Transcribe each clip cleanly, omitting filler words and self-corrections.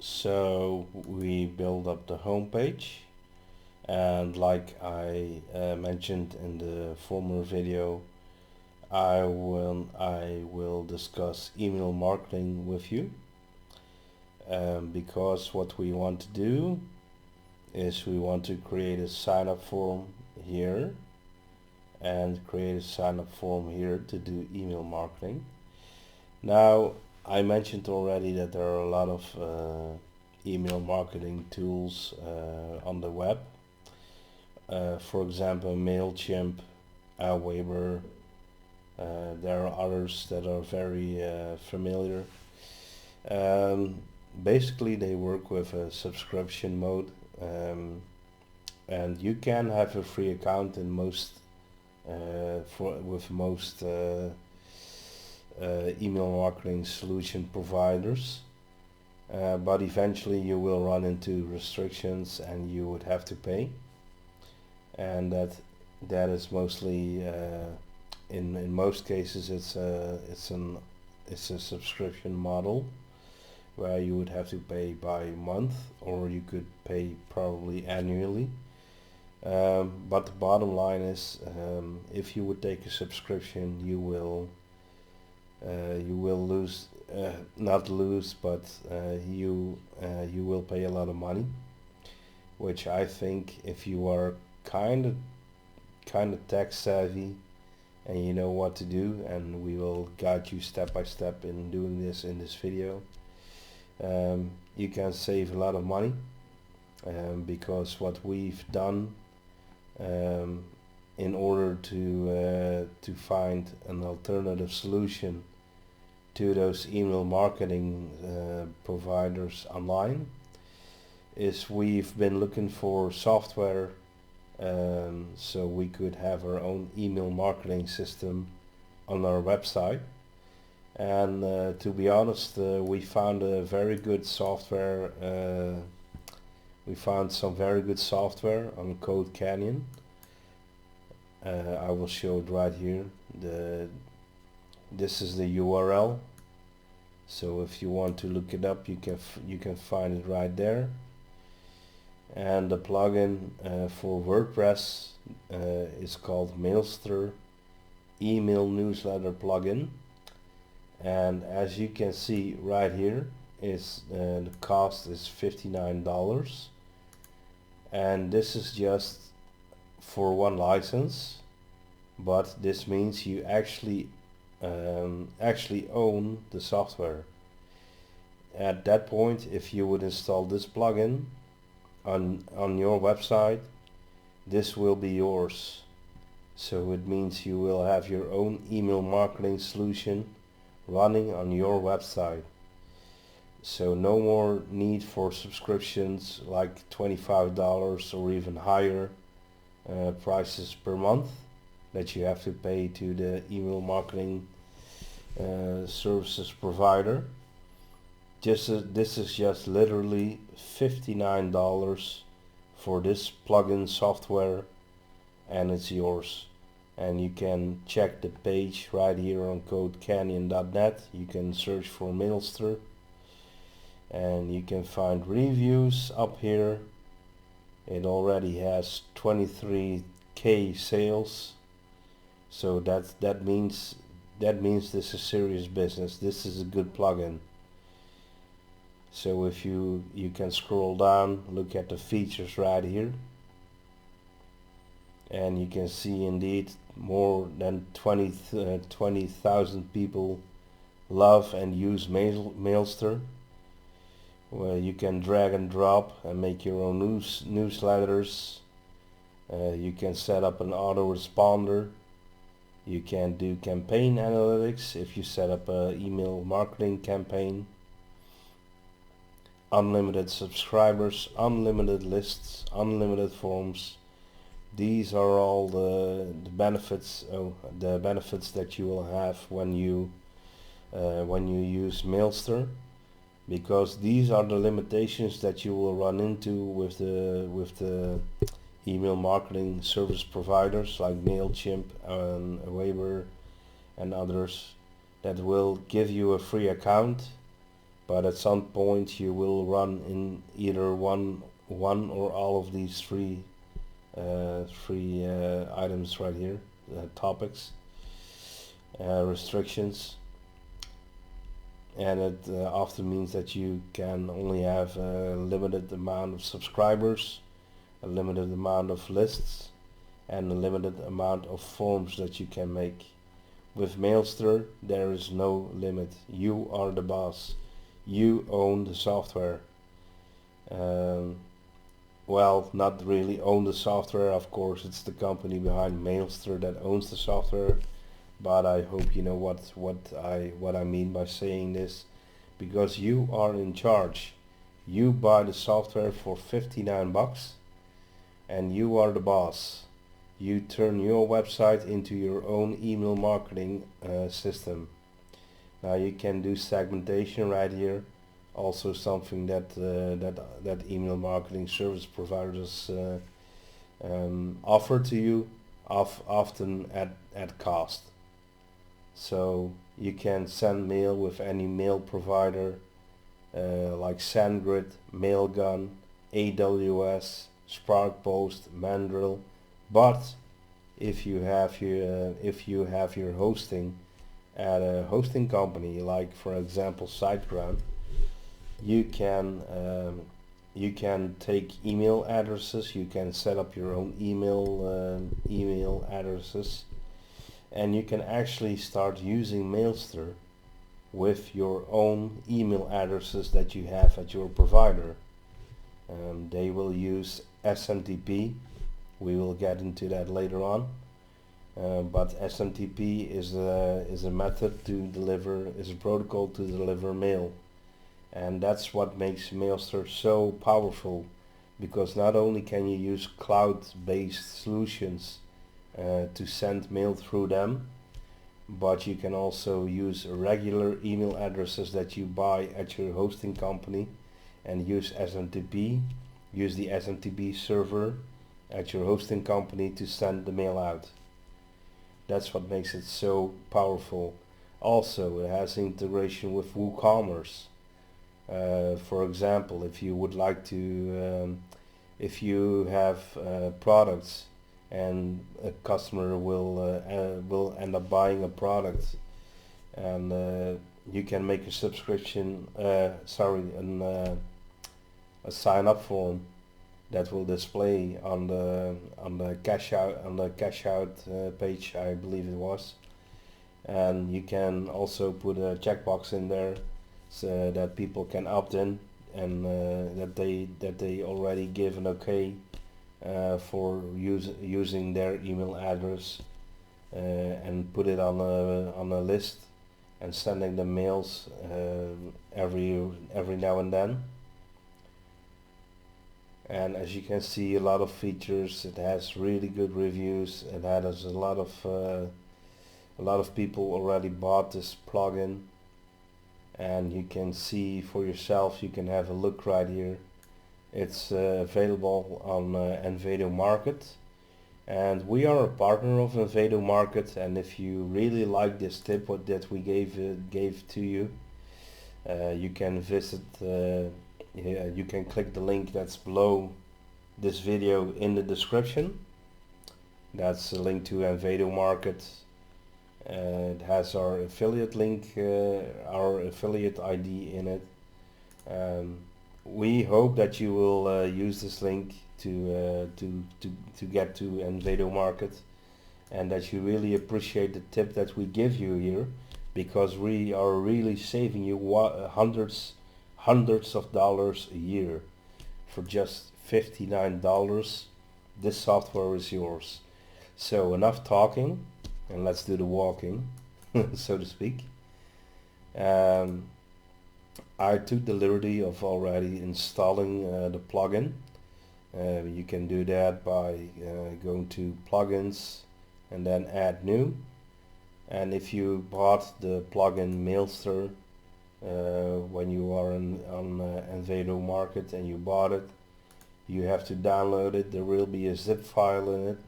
So we build up the home page, and like I mentioned in the former video, I will discuss email marketing with you, because what we want to do is we want to create a sign up form here and create a sign up form here to do email marketing. Now, I mentioned already that there are a lot of email marketing tools on the web. For example, Mailchimp, Aweber. There are others that are very familiar. Basically, they work with a subscription mode, and you can have a free account in most with most email marketing solution providers, but eventually you will run into restrictions and you would have to pay, and that is mostly in most cases it's a subscription model where you would have to pay by month, or you could pay probably annually. But the bottom line is, if you would take a subscription, you will lose, not lose, but you will pay a lot of money. Which I think, if you are kind of tech savvy and you know what to do, and we will guide you step by step in doing this in this video, you can save a lot of money, because what we've done, in order to find an alternative solution to those email marketing providers online, is we've been looking for software, so we could have our own email marketing system on our website. And to be honest, we found a very good software. We found some very good software on Code Canyon. I will show it right here. This is the URL. So if you want to look it up, you can find it right there. And the plugin for WordPress is called Mailster Email Newsletter Plugin. And as you can see right here, is the cost is $59, and this is just for one license, but this means you actually own the software. At that point, if you would install this plugin on your website, this will be yours. So it means you will have your own email marketing solution running on your website. So no more need for subscriptions like $25 or even higher prices per month that you have to pay to the email marketing services provider. This is just literally $59 for this plugin software, and it's yours. And you can check the page right here on codecanyon.net. You can search for Mailster, and you can find reviews up here. It already has 23k sales, so that means this is serious business. This is a good plugin. So if you can scroll down, look at the features right here, and you can see indeed more than 20,000 people love and use Mailster, where you can drag and drop and make your own newsletters. You can set up an autoresponder. You can do campaign analytics if you set up an email marketing campaign. Unlimited subscribers, unlimited lists, unlimited forms. These are all the benefits that you will have when you use Mailster, because these are the limitations that you will run into with the email marketing service providers like Mailchimp and Aweber and others that will give you a free account, but at some point you will run in either one or all of these three items right here, topics, restrictions, and it often means that you can only have a limited amount of subscribers, a limited amount of lists, and a limited amount of forms that you can make. With Mailster there is no limit. You are the boss. You own the software. Well, not really own the software, of course it's the company behind Mailster that owns the software, but I hope you know what I mean by saying this, because you are in charge. You buy the software for 59 bucks and you are the boss. You turn your website into your own email marketing system. Now you can do segmentation right here, also something that that email marketing service providers offer to you, often at cost. So you can send mail with any mail provider like SendGrid, Mailgun, AWS, SparkPost, Mandrill. But if you have your hosting at a hosting company, like for example SiteGround, you can take email addresses. You can set up your own email addresses, and you can actually start using Mailster with your own email addresses that you have at your provider. They will use SMTP. We will get into that later on, but SMTP is a method to deliver, is a protocol to deliver mail, and that's what makes Mailster so powerful, because not only can you use cloud-based solutions to send mail through them, but you can also use regular email addresses that you buy at your hosting company and use SMTP, use the SMTP server at your hosting company to send the mail out. That's what makes it so powerful. Also, it has integration with WooCommerce. For example, if you would like to, if you have products and a customer will end up buying a product, and you can make a subscription, a sign up form that will display on the cash out page, I believe it was, and you can also put a checkbox in there so that people can opt in, and that they already give an okay for using their email address, and put it on a list and sending the mails every now and then. And as you can see, a lot of features. It has really good reviews. It has a lot of people already bought this plugin, and you can see for yourself. You can have a look right here. It's available on Envato Market, and we are a partner of Envato Market. And if you really like this tip that we gave to you, you can visit. You can click the link that's below this video in the description. That's a link to Envato Market. It has our affiliate link, our affiliate ID in it. We hope that you will use this link to get to Envato Market, and that you really appreciate the tip that we give you here, because we are really saving you hundreds of dollars a year for just $59. This software is yours. So enough talking, and let's do the walking, so to speak. I took the liberty of already installing the plugin. You can do that by going to plugins and then add new. And if you bought the plugin Mailster when you are on Envato Market and you bought it, you have to download it. There will be a zip file in it,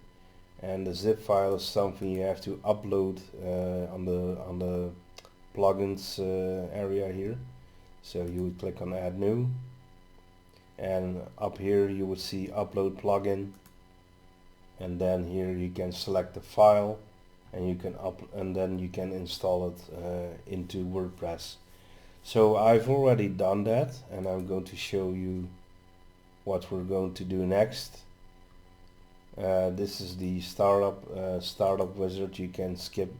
and the zip file is something you have to upload on the plugins area here. So you would click on add new, and up here you would see upload plugin, and then here you can select the file, and you can then you can install it into WordPress. So I've already done that, and I'm going to show you what we're going to do next. This is the startup wizard. You can skip.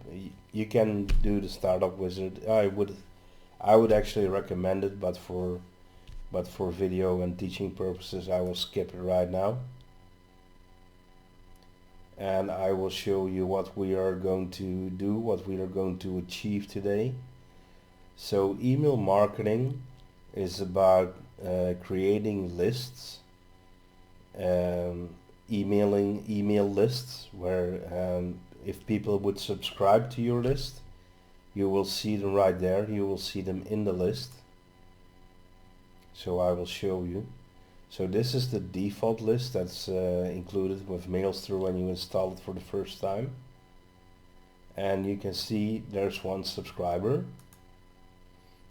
You can do the startup wizard. I would actually recommend it, but for video and teaching purposes, I will skip it right now. And I will show you what we are going to do, what we are going to achieve today. So email marketing is about creating lists, email lists, where if people would subscribe to your list, you will see them right there. You will see them in the list. So I will show you. So this is the default list that's included with Mailster when you install it for the first time. And you can see there's one subscriber.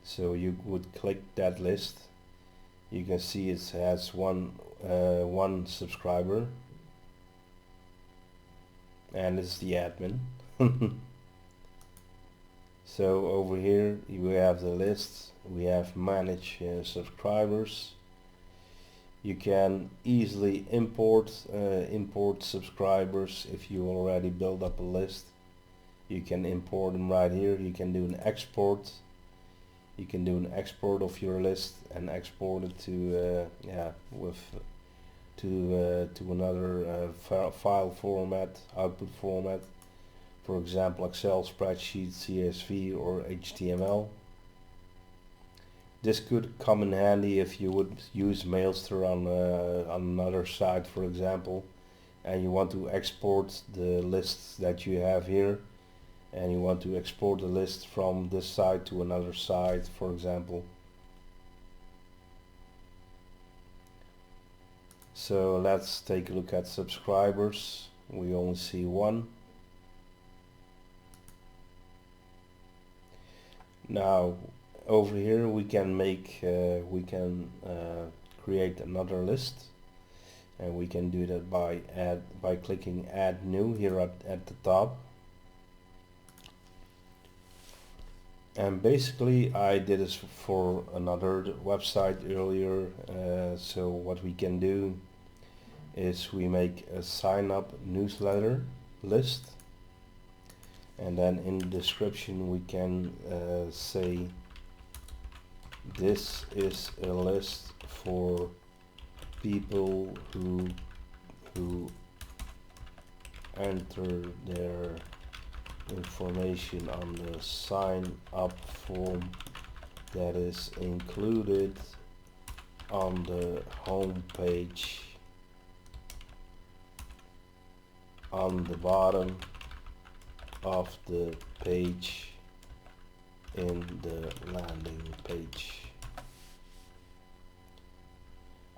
So you would click that list. You can see it has one subscriber, and it's the admin. So over here we have the list. We have manage subscribers. You can easily import subscribers if you already build up a list. You can import them right here. You can do an export. You can do an export of your list and export it to to another file format, output format. For example, Excel spreadsheet, CSV, or HTML. This could come in handy if you would use Mailster on another site, for example, and you want to export the lists that you have here, and you want to export the list from this site to another site, for example. So let's take a look at subscribers. We only see one. Now over here we can create another list, and we can do that by clicking add new here at the top. And basically I did this for another website earlier. So what we can do is we make a sign up newsletter list, and then in the description we can say this is a list for people who enter their information on the sign up form that is included on the home page on the bottom of the page in the landing page.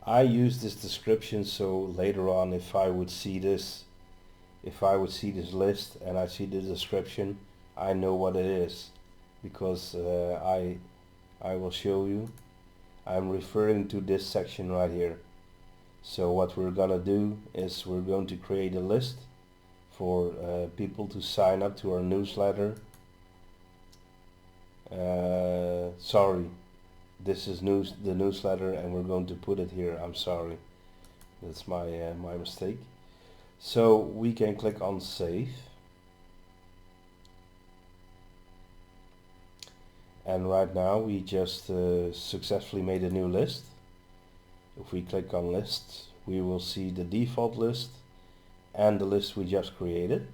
I use this description so later on if I would see this list and I see the description, I know what it is, because I will show you. I'm referring to this section right here. So what we're gonna do is we're going to create a list for people to sign up to our newsletter. Sorry, this is the newsletter, and we're going to put it here. I'm sorry, that's my mistake. So we can click on save, and right now we just successfully made a new list. If we click on lists, we will see the default list and the list we just created,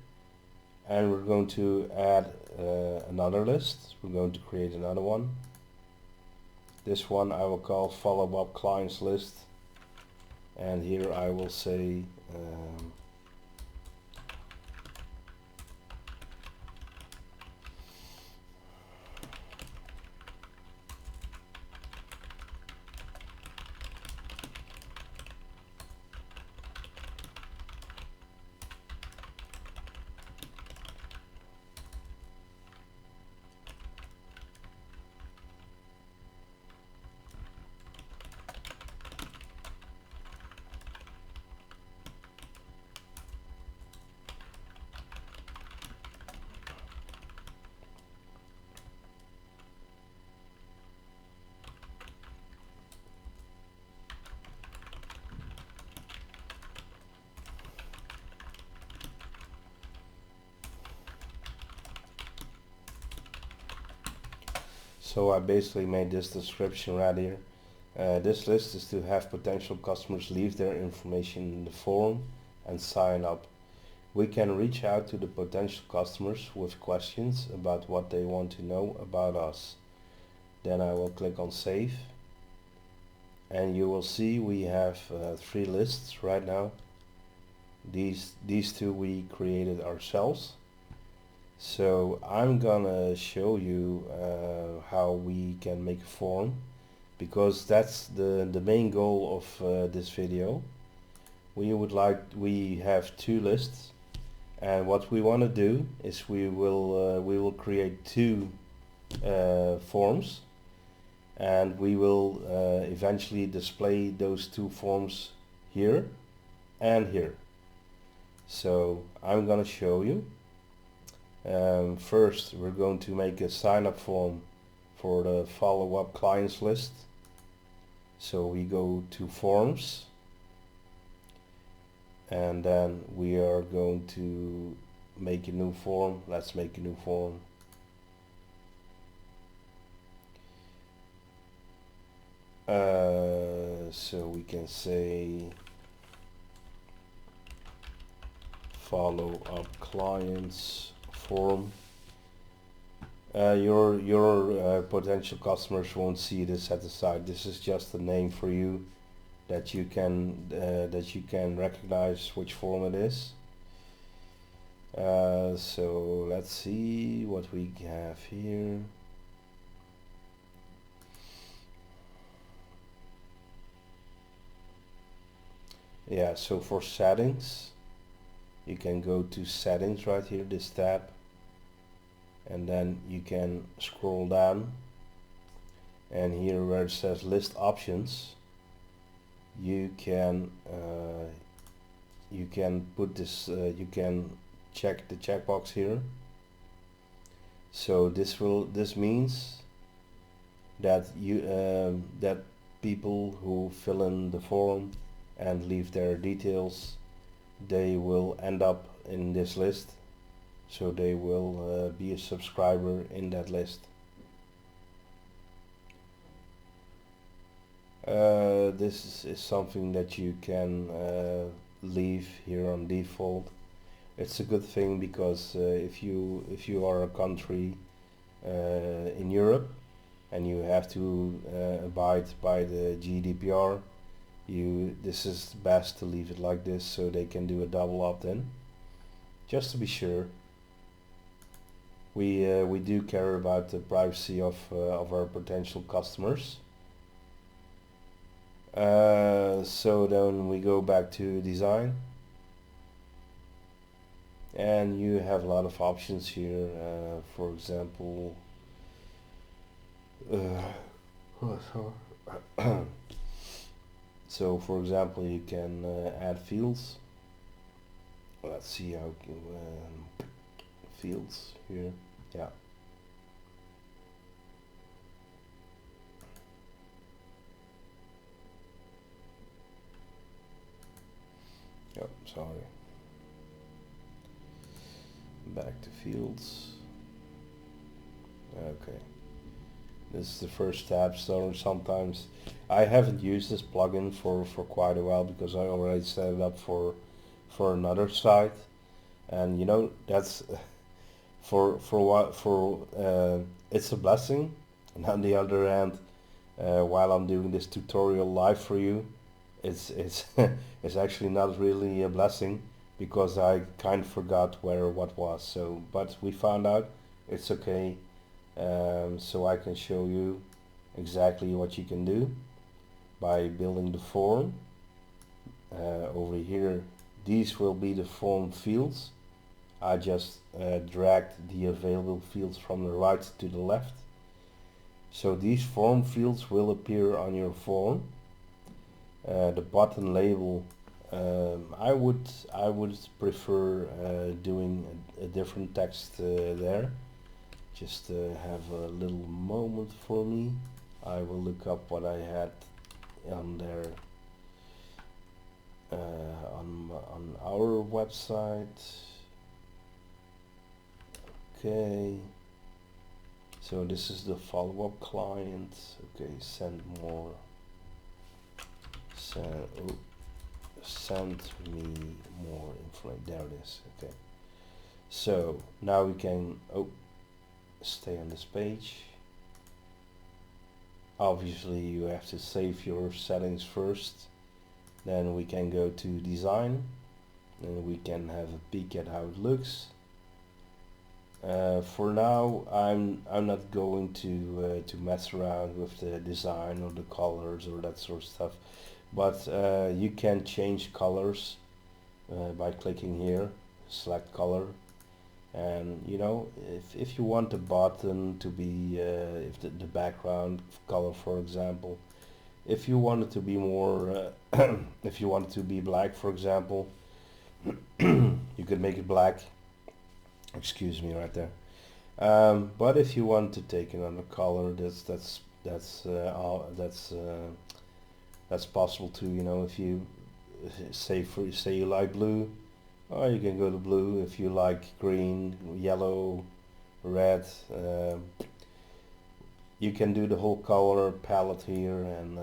and we're going to add another list. We're going to create another one. This one I will call follow-up clients list, and here I will say So I basically made this description right here. This list is to have potential customers leave their information in the form and sign up. We can reach out to the potential customers with questions about what they want to know about us. Then I will click on save, and you will see we have 3 lists right now. These 2 we created ourselves. So I'm gonna show you how we can make a form, because that's the main goal of this video. We have 2 lists, and what we want to do is we will create 2 forms, and we will eventually display those 2 forms here and here. So I'm gonna show you. First we're going to make a sign up form for the follow-up clients list. So we go to forms, and then we are going to make a new form. Let's make a new form. So we can say follow up clients form. Your potential customers won't see this at the side. This is just a name for you that you can recognize which form it is. So let's see what we have here. Yeah, so for settings, you can go to settings right here, this tab, and then you can scroll down, and here where it says list options, you can put this, you can check the checkbox here. So this means that that people who fill in the form and leave their details, they will end up in this list, so they will be a subscriber in that list. This is something that you can leave here on default. It's a good thing, because if you are a country in Europe and you have to abide by the GDPR, this is best to leave it like this, so they can do a double opt-in, just to be sure. We do care about the privacy of our potential customers. So then we go back to design, and you have a lot of options here. For example, so for example, you can add fields. Let's see how fields here. Yeah. Oh, sorry. Back to fields. Okay. This is the first tab. So sometimes I haven't used this plugin for quite a while, because I already set it up for another site, and you know, that's it's a blessing, and on the other hand, while I'm doing this tutorial live for you, it's it's actually not really a blessing, because I kind of forgot where what was. So, but we found out it's okay. So I can show you exactly what you can do by building the form. Over here, these will be the form fields. I just dragged the available fields from the right to the left. So these form fields will appear on your form. The button label, I would prefer doing a different text there. Just have a little moment for me. I will look up what I had on there on our website. Okay. So this is the follow-up client. Okay, send more. Send me more information. There it is. Okay. So now we can stay on this page. Obviously you have to save your settings first. Then we can go to design and we can have a peek at how it looks. For now I'm not going to mess around with the design or the colors or that sort of stuff, but you can change colors by clicking here, select color, and you know, if you want the button to be if the background color, for example, if you want it to be more if you want it to be black, for example, you could make it black, excuse me, right there. But if you want to take another color, that's possible too. You know, if you say you like blue, oh, you can go to blue. If you like green, yellow, red, you can do the whole color palette here. And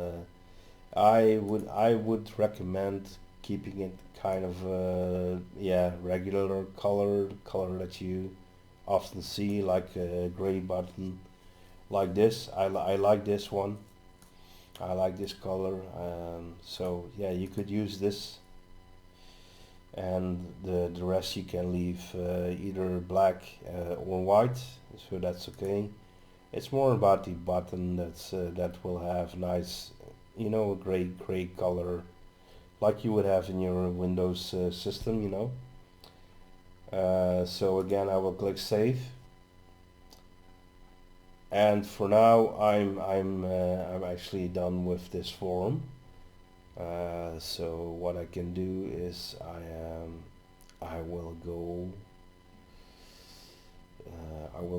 I would recommend keeping it kind of yeah, regular color that you often see, like a gray button like this. I like this one. I like this color. So yeah, you could use this, and the rest you can leave either black or white, so that's okay. It's more about the button that will have nice, you know, a gray color like you would have in your Windows system, you know. So again, I will click save, and for now I'm actually done with this form. So what I can do is I will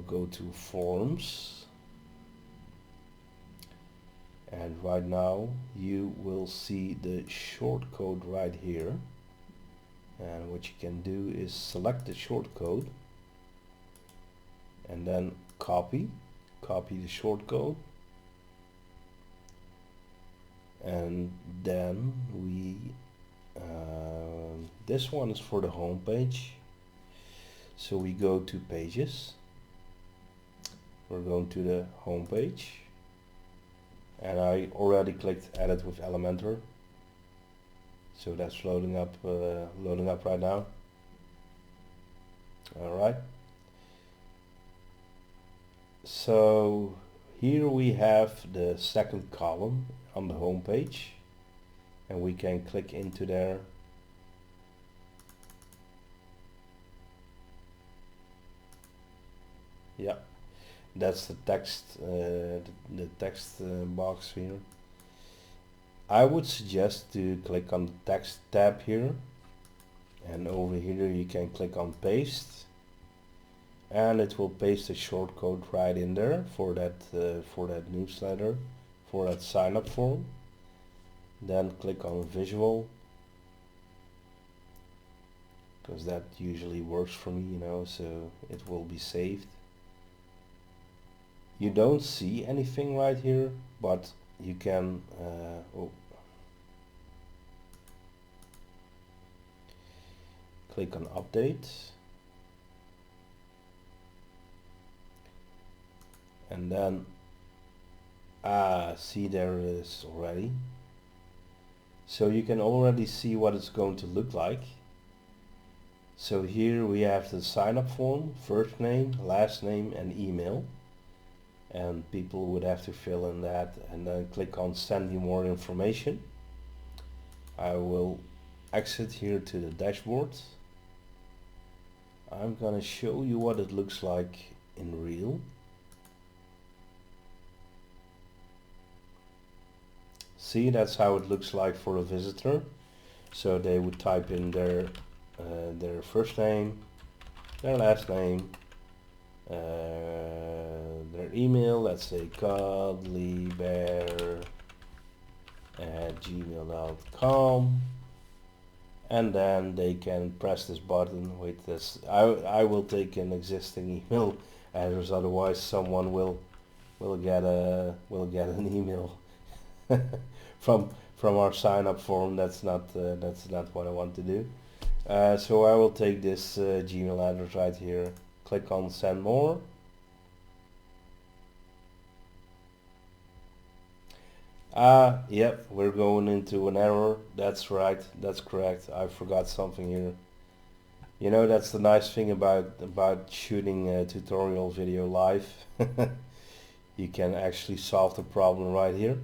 go to forms, and right now you will see the shortcode right here. And what you can do is select the shortcode and then copy the shortcode, and then we this one is for the home page. So we go to pages, we're going to the home page, and I already clicked edit with Elementor. So that's loading up right now. Alright. So here we have the second column on the home page, and we can click into there. Yeah, that's the text, the text box here. I would suggest to click on the text tab here, and over here you can click on paste, and it will paste the shortcode right in there for that newsletter, for that sign up form. Then click on visual, because that usually works for me, you know, so it will be saved. You don't see anything right here, but you can click on update, and then see, there it is already. So you can already see what it's going to look like. So here we have the sign up form, first name, last name and email, and people would have to fill in that and then click on send me more information. I will exit here to the dashboard. I'm gonna show you what it looks like in real. See, that's how it looks like for a visitor. So they would type in their first name, their last name, their email, let's say cuddlybear@gmail.com, and then they can press this button with this. I will take an existing email address, otherwise someone will get an email from our sign up form. That's not what I want to do. So I will take this Gmail address right here, click on send more. Yep, we're going into an error. That's right, that's correct. I forgot something here. You know, that's the nice thing about shooting a tutorial video live. You can actually solve the problem right here.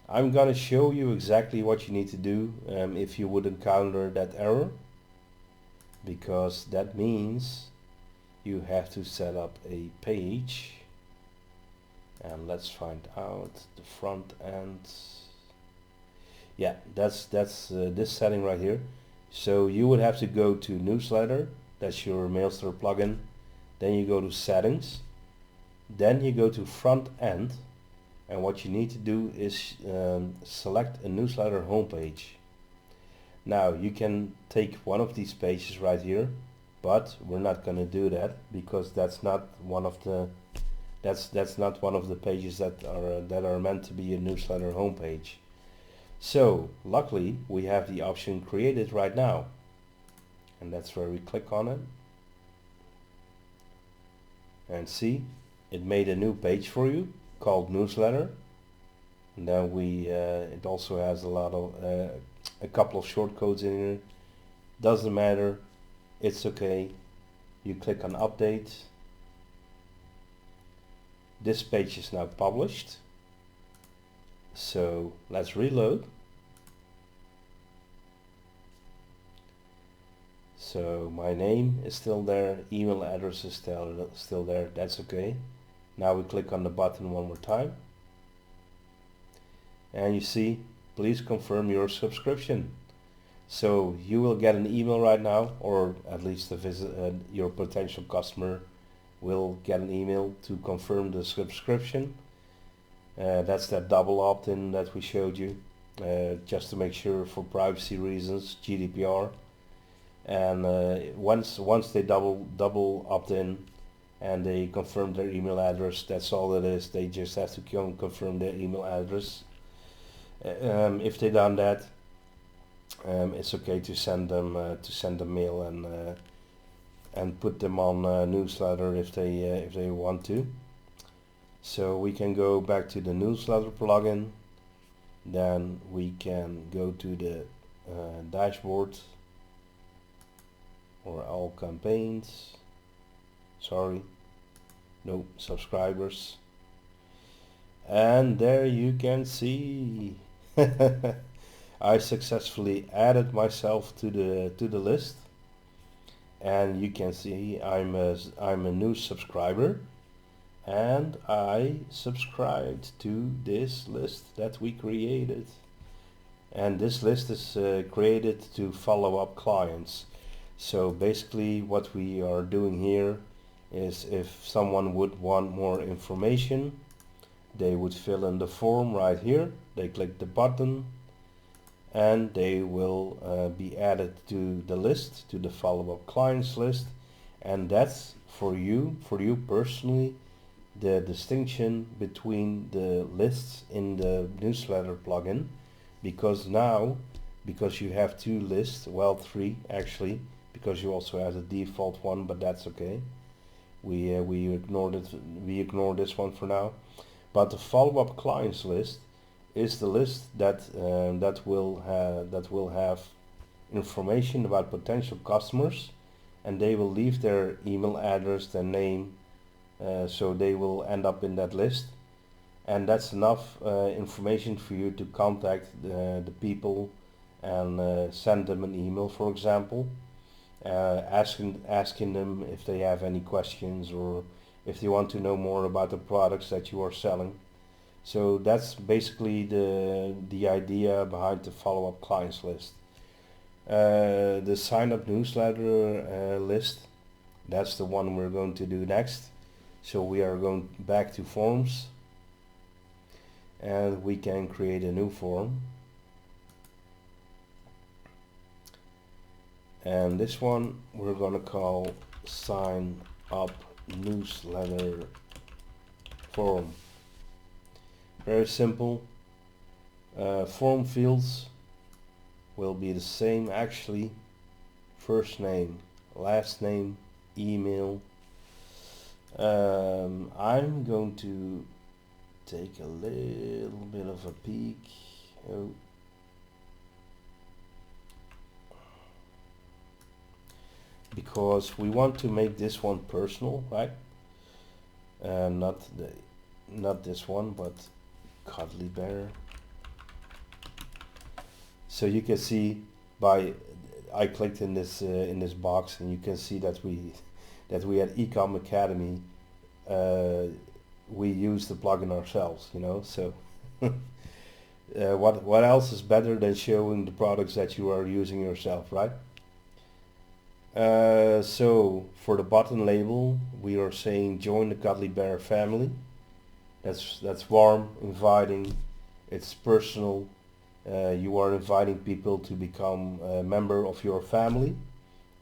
I'm gonna show you exactly what you need to do if you would encounter that error, because that means you have to set up a page. And let's find out the front end. Yeah, that's this setting right here. So you would have to go to newsletter, that's your Mailster plugin. Then you go to settings, then you go to front end, and what you need to do is select a newsletter homepage. Now you can take one of these pages right here, but we're not going to do that because that's not one of the pages that are meant to be a newsletter homepage. So luckily we have the option created right now, and that's where we click on it, and see, it made a new page for you called newsletter. And then it also has a couple of shortcodes in here. Doesn't matter, it's okay. You click on update. This page is now published. So let's reload. So my name is still there, email address is still there, that's okay. Now we click on the button one more time. And you see, please confirm your subscription. So you will get an email right now, or at least your potential customer will get an email to confirm the subscription. That's that double opt-in that we showed you, just to make sure for privacy reasons, GDPR. And once they double opt-in and they confirm their email address, that's all it is. They just have to confirm their email address. If they done that, it's okay to send them mail and put them on newsletter if they want to. So we can go back to the newsletter plugin. Then we can go to the dashboard, or all campaigns. Sorry, no, subscribers. And there you can see I successfully added myself to the list, and you can see I'm a new subscriber, and I subscribed to this list that we created. And this list is created to follow up clients. So basically what we are doing here is, if someone would want more information, they would fill in the form right here. They click the button and they will be added to the list, to the follow-up clients list. And that's for you personally, the distinction between the lists in the newsletter plugin. Because you have two lists, well, three actually, because you also have the default one, but that's okay. We ignore this one for now. But the follow-up clients list is the list that will have information about potential customers, and they will leave their email address, their name, so they will end up in that list. And that's enough information for you to contact the people and send them an email, for example, asking them if they have any questions, or if they want to know more about the products that you are selling. So that's basically the idea behind the follow-up clients list. The sign-up newsletter list, that's the one we're going to do next. So we are going back to forms, and we can create a new form. and this one we're gonna call sign up newsletter form. Very simple. Form fields will be the same actually. First name, last name, email. I'm going to take a little bit of a peek. Oh. Because we want to make this one personal, right? Not this one, but cuddly bear. So you can see I clicked in this box, and you can see that we at Ecom Academy we use the plugin ourselves, you know. So what else is better than showing the products that you are using yourself, right? So for the button label, we are saying join the Cuddly Bear family. That's warm, inviting, it's personal. You are inviting people to become a member of your family.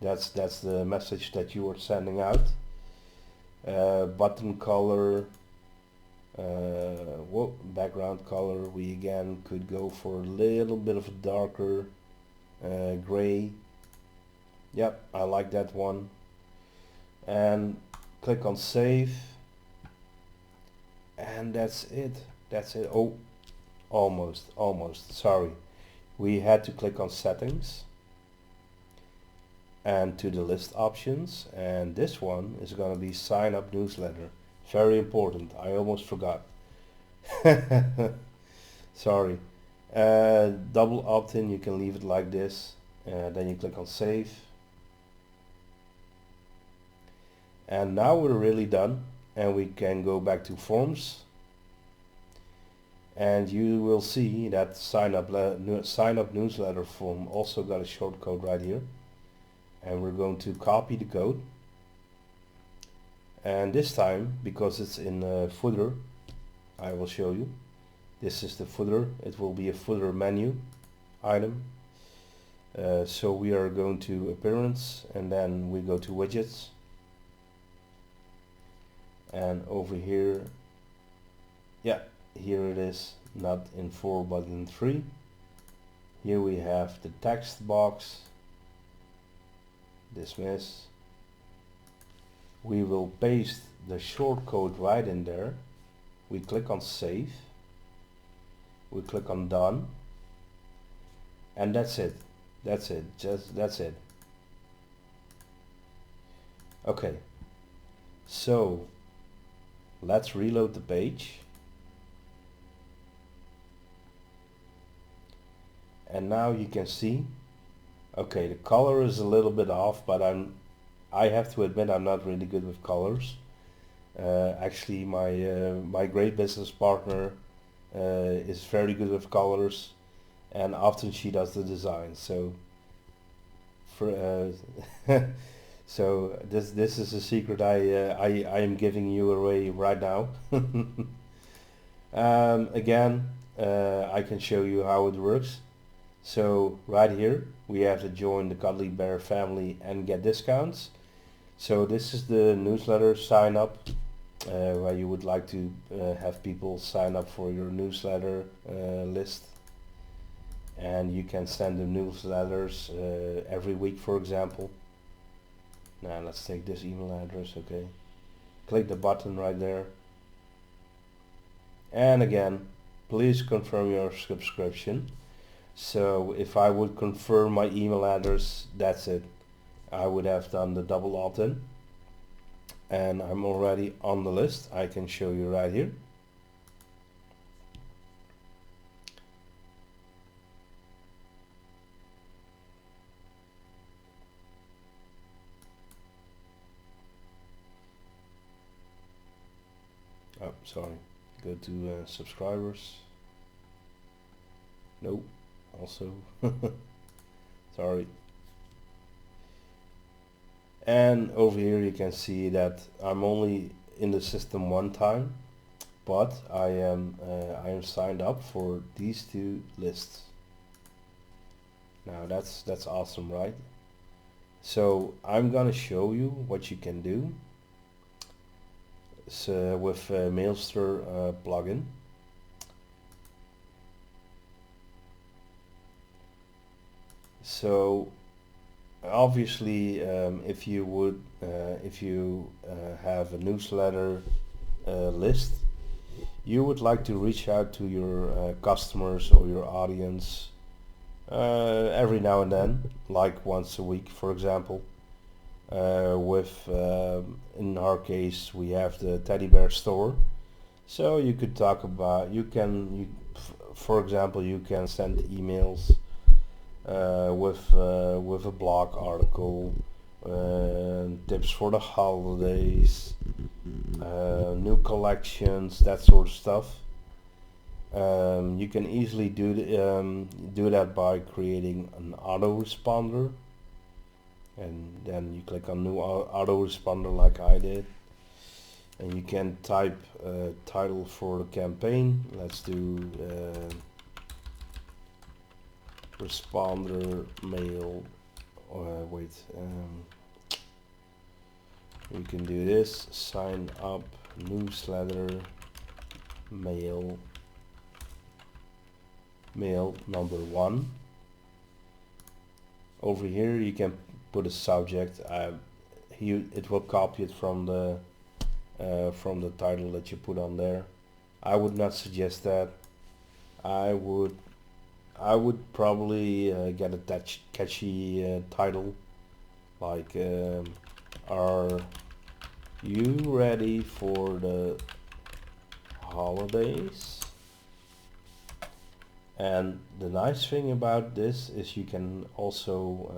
That's the message that you are sending out. Button color, background color, we again could go for a little bit of a darker gray. Yep, I like that one. And click on save. And that's it. Oh, almost. Sorry. We had to click on settings and to the list options. And this one is going to be sign up newsletter. Very important. I almost forgot. Sorry. Double opt-in, you can leave it like this. Then you click on save. And now we're really done, and we can go back to forms, and you will see that sign up newsletter form also got a shortcode right here, and we're going to copy the code, and this time, because it's in footer, I will show you. This is the footer. It will be a footer menu item. So we are going to appearance, and then we go to widgets. And over here, yeah, here it is, not in 4 but in 3. Here we have the text box, dismiss. We will paste the shortcode right in there. We click on save, we click on done, and that's it. That's it. Okay, so let's reload the page, and now you can see, okay, the color is a little bit off, but I have to admit I'm not really good with colors. Actually, my great business partner is very good with colors, and often she does the design. So for so this is a secret I am giving you away right now. Again, I can show you how it works. So right here we have to join the Cuddly Bear family and get discounts. So this is the newsletter sign up, where you would like to have people sign up for your newsletter list, and you can send them newsletters every week, for example. Now let's take this email address. Okay, click the button right there, and again, please confirm your subscription. So if I would confirm my email address, that's it. I would have done the double opt-in, and I'm already on the list. I can show you right here. Oh, sorry. Go to subscribers. Nope. Also. Sorry. And over here you can see that I'm only in the system one time, but I am signed up for these 2 lists. Now that's awesome, right? So I'm gonna show you what you can do with Mailster plugin. So obviously, if you have a newsletter list, you would like to reach out to your customers or your audience every now and then, like once a week, for example. In our case, we have the teddy bear store. So you could talk about, for example, you can send emails with a blog article, tips for the holidays, new collections, that sort of stuff. You can easily do that by creating an autoresponder, and then you click on new autoresponder like I did, and you can type a title for the campaign. Let's do responder mail. We can do this: sign up newsletter mail number 1. Over here you can put a subject. It will copy it from the title that you put on there. I would not suggest that. I would probably get a catchy title, like are you ready for the holidays? And the nice thing about this is you can also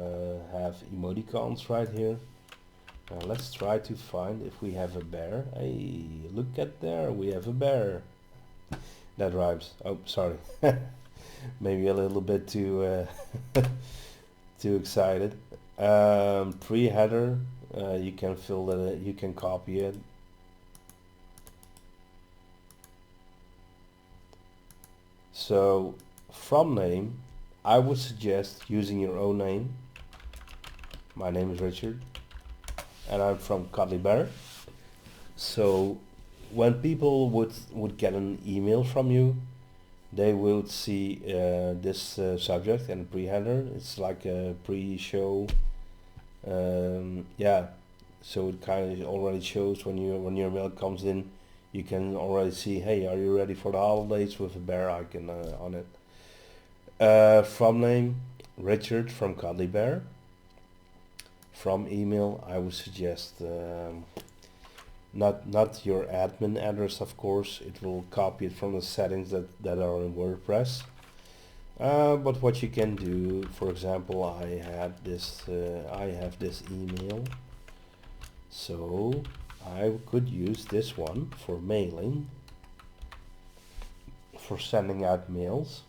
have emoticons right here. Let's try to find if we have a bear. Hey, look at there, we have a bear. That rhymes. Oh, sorry. Maybe a little bit too too excited. Pre-header, you can fill that. You can copy it. So from name, I would suggest using your own name. My name is Richard, and I'm from Cuddly Bear. So when people would get an email from you, they will see this subject and pre-header. It's like a pre-show. Yeah, so it kind of already shows when your mail comes in. You can already see, hey, are you ready for the holidays, with a bear icon on it. From name, Richard from Cuddly Bear. From email, I would suggest not your admin address, of course. It will copy it from the settings that are in WordPress. But what you can do, for example, I have this email, so I could use this one for mailing, for sending out mails.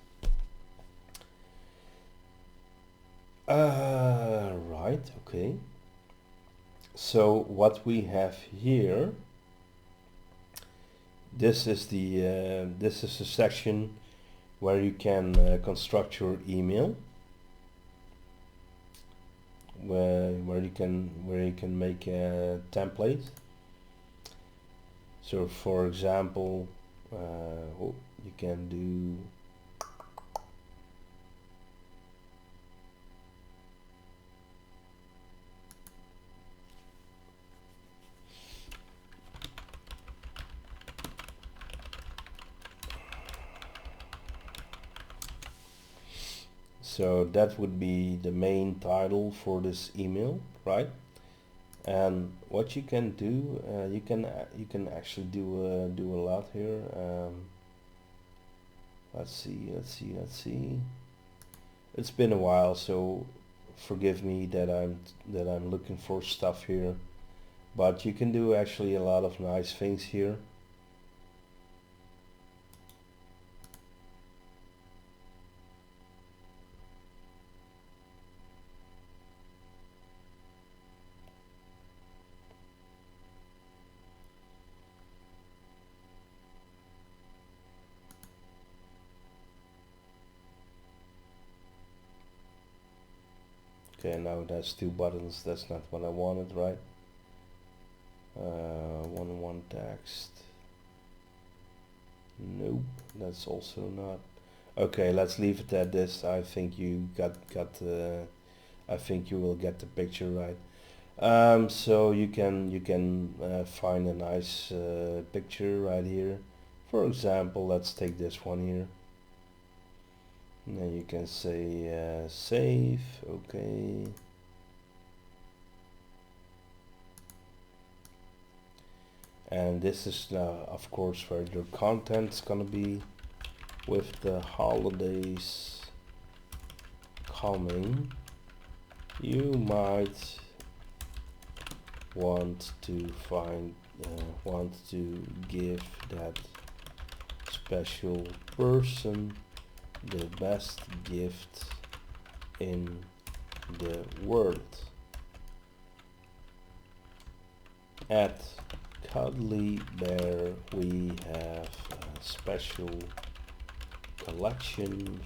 Right, okay. So what we have here, this is the section where you can construct your email, where you can make a template. So for example, you can do so that would be the main title for this email, right? And what you can do, you can actually do a lot here. Let's see. It's been a while, so forgive me that I'm looking for stuff here, but you can do actually a lot of nice things here. Okay, now it has two buttons. That's not what I wanted, right? One text. Nope, that's also not. Okay, let's leave it at this. I think you I think you will get the picture right. So you can find a nice picture right here. For example, let's take this one here. And then you can say save. Okay. And this is of course where your content's gonna be. With the holidays coming, you might want to give that special person the best gift in the world. At Cuddly Bear we have a special collection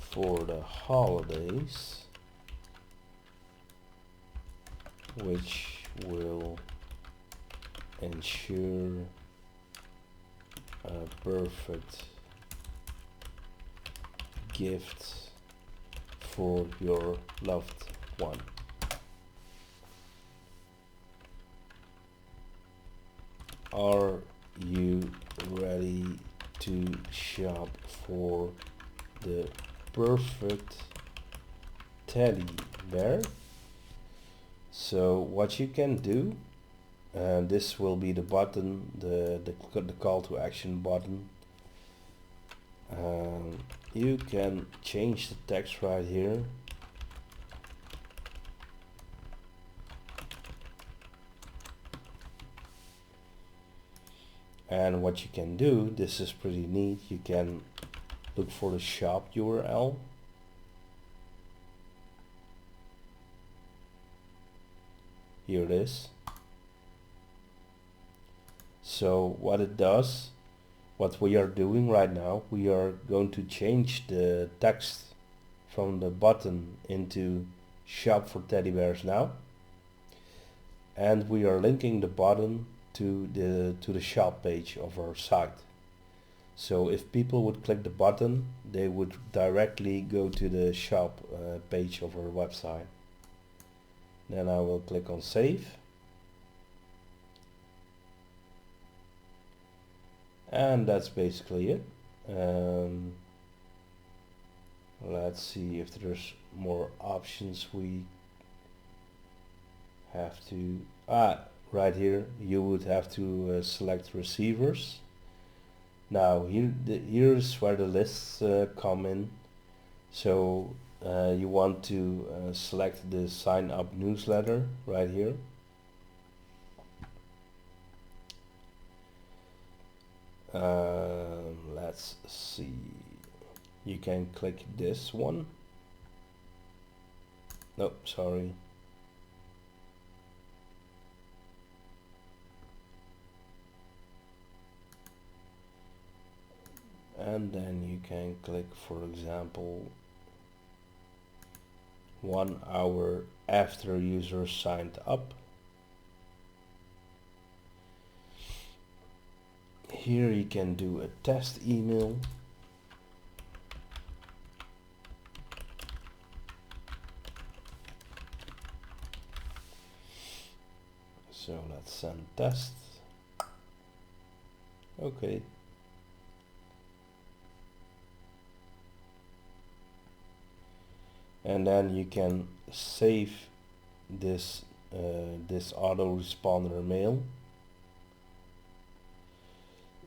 for the holidays, which will ensure a perfect gift for your loved one. Are you ready to shop for the perfect teddy bear? So what you can do, this will be the button, the call to action button. You can change the text right here. And what you can do, this is pretty neat, you can look for the shop URL. Here it is. So what it does, what we are doing right now, we are going to change the text from the button into shop for teddy bears now. And we are linking the button to the shop page of our site. So if people would click the button, they would directly go to the shop page of our website. Then I will click on save. And that's basically it. Let's see if there's more options we have to... right here you would have to select receivers. Now here's where the lists come in. So you want to select the sign up newsletter right here. Let's see, you can click this one. Nope, sorry. And then you can click, for example, 1 hour after user signed up. Here you can do a test email. So let's send test. Okay. And then you can save this this autoresponder mail.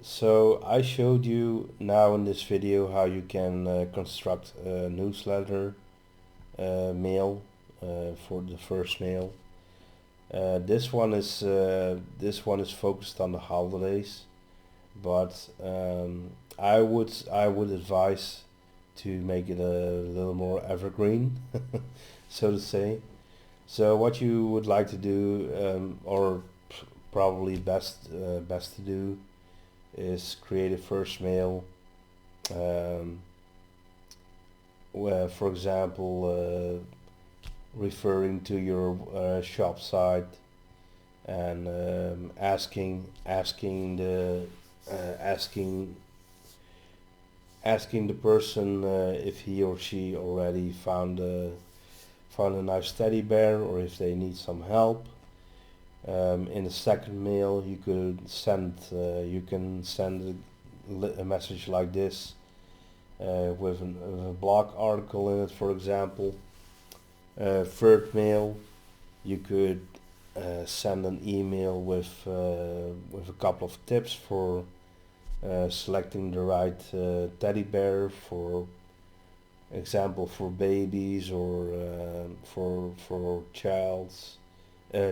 So I showed you now in this video how you can construct a newsletter mail for the first mail. This one is focused on the holidays, but I would advise to make it a little more evergreen, so to say. So what you would like to do, or probably best to do, is create a first mail for example, referring to your shop site and asking the person if he or she already found a nice teddy bear, or if they need some help. In the second mail, you can send a message like this with a blog article in it, for example. Third mail, you could send an email with a couple of tips for selecting the right teddy bear, for example for babies, or for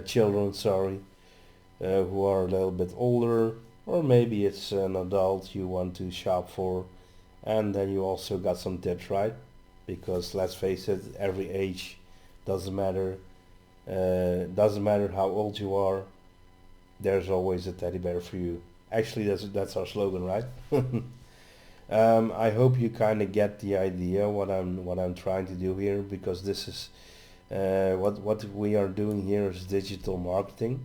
children, sorry, who are a little bit older, or maybe it's an adult you want to shop for, and then you also got some tips, right? Because let's face it, every age doesn't matter. Doesn't matter how old you are. There's always a teddy bear for you. Actually, that's our slogan, right? I hope you kind of get the idea what I'm trying to do here, because this is what we are doing here is digital marketing,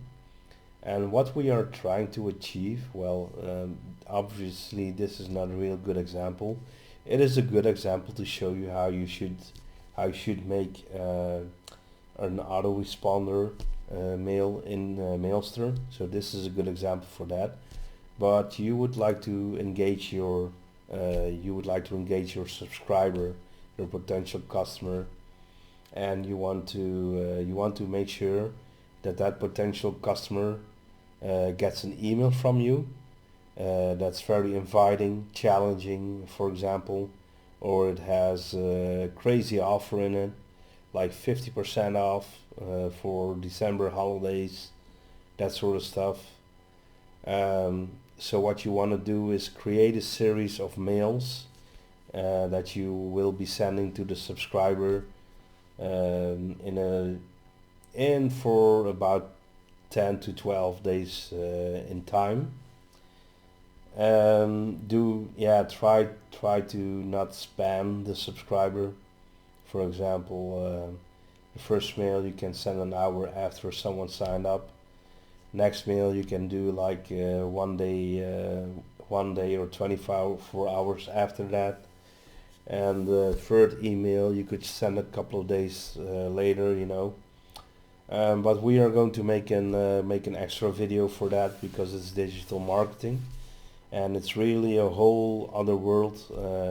and what we are trying to achieve. Well, obviously this is not a real good example. It is a good example to show you how you should make an autoresponder mail in Mailster. So this is a good example for that. But you would like to engage your subscriber, your potential customer, and you want to make sure that potential customer gets an email from you that's very inviting, challenging, for example, or it has a crazy offer in it, like 50% off for December holidays, that sort of stuff. So what you want to do is create a series of mails that you will be sending to the subscriber for about 10 to 12 days in time. Try to not spam the subscriber. For example, the first mail you can send an hour after someone signed up. Next mail you can do like one day or 24 hours after that. And the third email you could send a couple of days later, but we are going to make an extra video for that, because it's digital marketing, and it's really a whole other world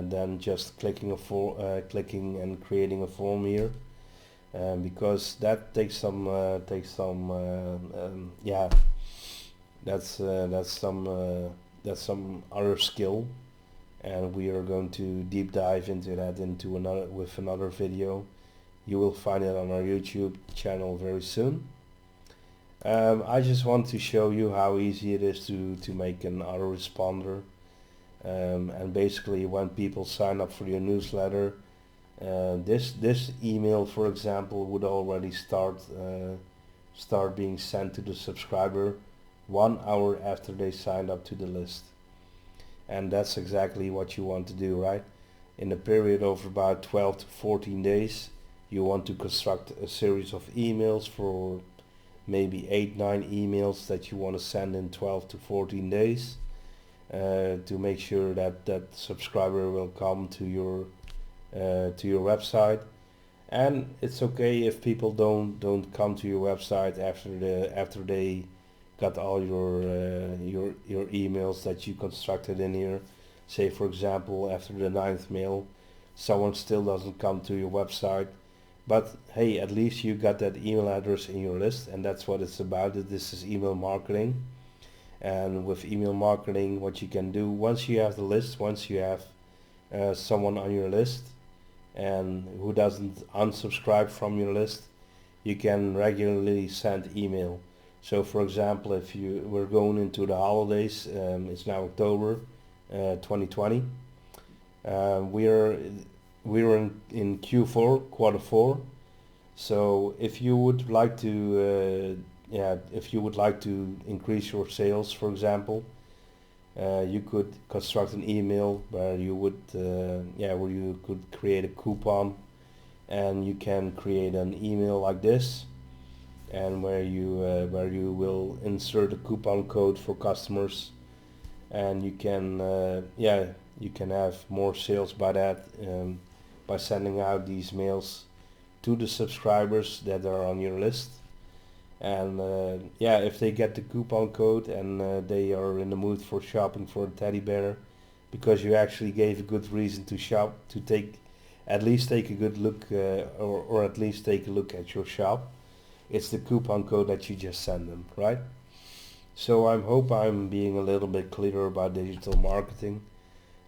than just clicking and creating a form here, because that takes some that's some other skill, and we are going to deep dive into that with another video. You will find it on our YouTube channel very soon. I just want to show you how easy it is to make an autoresponder, and basically when people sign up for your newsletter, this email, for example, would already start being sent to the subscriber 1 hour after they signed up to the list. And that's exactly what you want to do, right? In a period of about 12 to 14 days, you want to construct a series of emails for maybe 8-9 emails that you want to send in 12 to 14 days to make sure that subscriber will come to your website. And it's okay if people don't come to your website after they got all your emails that you constructed in here. Say for example, after the 9th mail someone still doesn't come to your website, but hey, at least you got that email address in your list, and that's what it's about. This is email marketing. And with email marketing, what you can do, once you have the list, once you have someone on your list and who doesn't unsubscribe from your list, you can regularly send email. So for example, if we're going into the holidays, it's now October 2020. We're in Q4, quarter 4. So if you would like to increase your sales, for example, You could construct an email where you would where you could create a coupon, and you can create an email like this, and where you will insert a coupon code for customers, and you can you can have more sales by that, by sending out these mails to the subscribers that are on your list. And if they get the coupon code and they are in the mood for shopping for a teddy bear, because you actually gave a good reason to shop, to at least take a good look, or at least take a look at your shop, it's the coupon code that you just send them, right? So I hope I'm being a little bit clearer about digital marketing,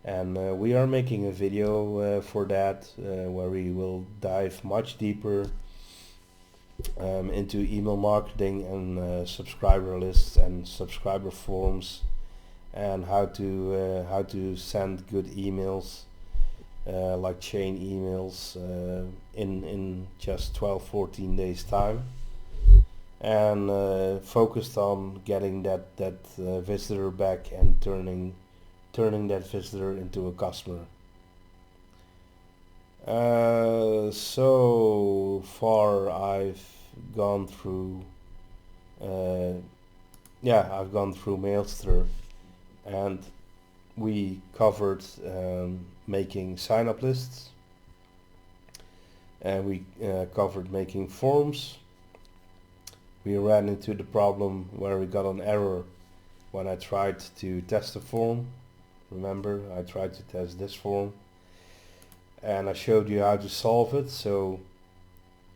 and we are making a video for that, where we will dive much deeper into email marketing and subscriber lists and subscriber forms, and how to send good emails, like chain emails, in just 12-14 days time, and focused on getting that visitor back and turning that visitor into a customer. So far I've gone through Mailster, and we covered making sign-up lists, and we covered making forms. We ran into the problem where we got an error when I tried to test a form. Remember, I tried to test this form, and I showed you how to solve it. So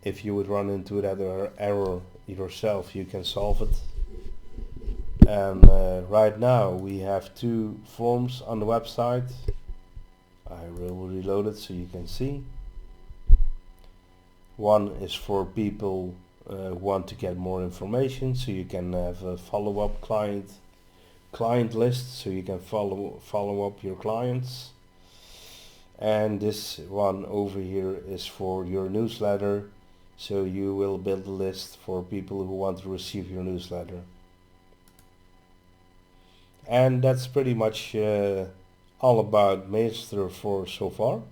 if you would run into that error yourself, you can solve it. And right now we have 2 forms on the website. I will reload it so you can see. One is for people who want to get more information, so you can have a follow-up client list, so you can follow up your clients. And this one over here is for your newsletter, so you will build a list for people who want to receive your newsletter. And that's pretty much all about Mailster for so far.